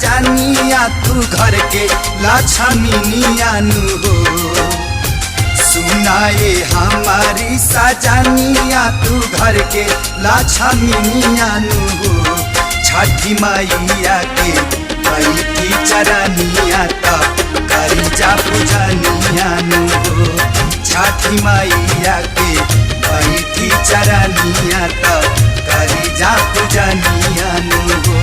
सजानिया तू घर के लक्ष्मीनिया नु हो। सुनाए हमारी सजानिया तू घर के लक्ष्मीनिया नु हो। छठी मैया के बैठी चरनिया त करी जा पूजनिया नु हो। छठी मैया के बैठी चरनिया त करी जा पूजनिया नु हो।